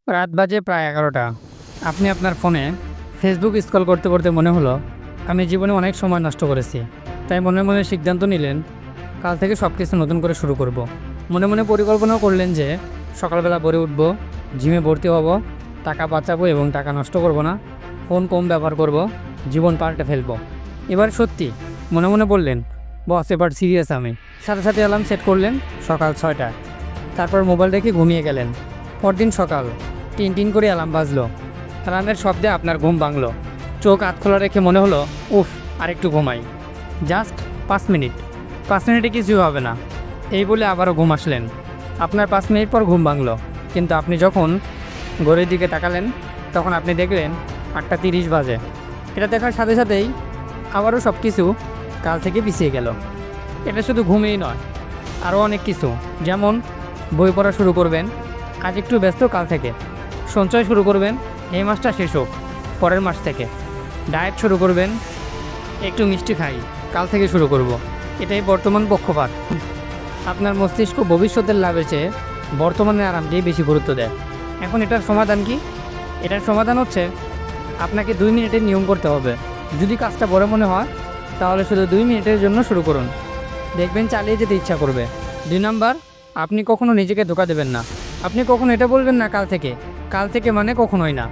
রাত বাজে প্রায় 11টা। আপনি আপনার ফোনে ফেসবুক স্ক্রল করতে করতে মনে হলো আমি জীবনে অনেক সময় নষ্ট করেছি। তাই মনে মনে সিদ্ধান্ত নিলেন কাল থেকে সব কিছু নতুন করে শুরু করব। মনে মনে পরিকল্পনাও করলেন যে সকালবেলা ভোরে উঠব, জিমে ভর্তি হব, টাকা বাঁচাবো এবং টাকা নষ্ট করব না, ফোন কম ব্যবহার করব, জীবন পাল্টে ফেলব। এবার সত্যি মনে মনে বললেন বস এবার সিরিয়াস আমি। সাথে সাথে অ্যালার্ম সেট করলেন সকাল 6টায়। তারপর মোবাইল রেখে ঘুমিয়ে গেলেন। পরদিন সকাল টিন টিন করে অ্যালার্ম বাজলো। অ্যালার্মের শব্দে আপনার ঘুম ভাঙলো। চোখ আধ খোলা রেখে মনে হলো উফ আরেকটু ঘুমাই, জাস্ট 5 মিনিট। 5 মিনিটে কিছুই হবে না এই বলে আবারও ঘুম আসলেন। আপনার 5 মিনিট পর ঘুম ভাঙলো, কিন্তু আপনি যখন ঘড়ির দিকে তাকালেন তখন আপনি দেখলেন 8টা 30 বাজে। এটা দেখার সাথে সাথেই আবারও সব কিছু কাল থেকে পিছিয়ে গেল। এটা শুধু ঘুমেই নয়, আরও অনেক কিছু, যেমন বই পড়া শুরু করবেন, আজ একটু ব্যস্ত কাল থেকে। সঞ্চয় শুরু করবেন, এই মাসটা শেষ হোক পরের মাস থেকে। ডায়েট শুরু করবেন, একটু মিষ্টি খাই কাল থেকে শুরু করব। এটাই বর্তমান পক্ষপাত। আপনার মস্তিষ্ক ভবিষ্যতের লাভের চেয়ে বর্তমানের আরামকেই বেশি গুরুত্ব দেয়। এখন এটার সমাধান কি? এটার সমাধান হচ্ছে আপনাকে 2 মিনিটের নিয়ম করতে হবে। যদি কাজটা বড় মনে হয় তাহলে শুধু 2 মিনিটের জন্য শুরু করুন, দেখবেন চালিয়ে যেতে ইচ্ছা করবে। 2 নাম্বার, আপনি কখনো নিজেকে ধোঁকা দেবেন না। আপনি কখনো এটা বলবেন না কাল থেকে মানে কখনোই না,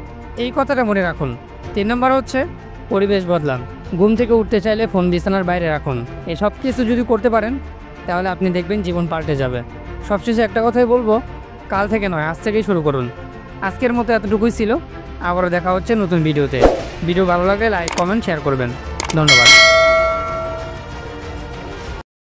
এই কথাটা মনে রাখুন। 3 নাম্বার হচ্ছে পরিবেশ বদলান। ঘুম থেকে উঠতে চাইলে ফোন বিছানার বাইরে রাখুন। এই সব কিছু যদি করতে পারেন তাহলে আপনি দেখবেন জীবন পাল্টে যাবে। সবশেষে একটা কথাই বলবো, কাল থেকে নয় আজ থেকেই শুরু করুন। আজকের মতো এতটুকুই ছিল। আবারও দেখা হচ্ছে নতুন ভিডিওতে। ভিডিও ভালো লাগলে লাইক কমেন্ট শেয়ার করবেন। ধন্যবাদ।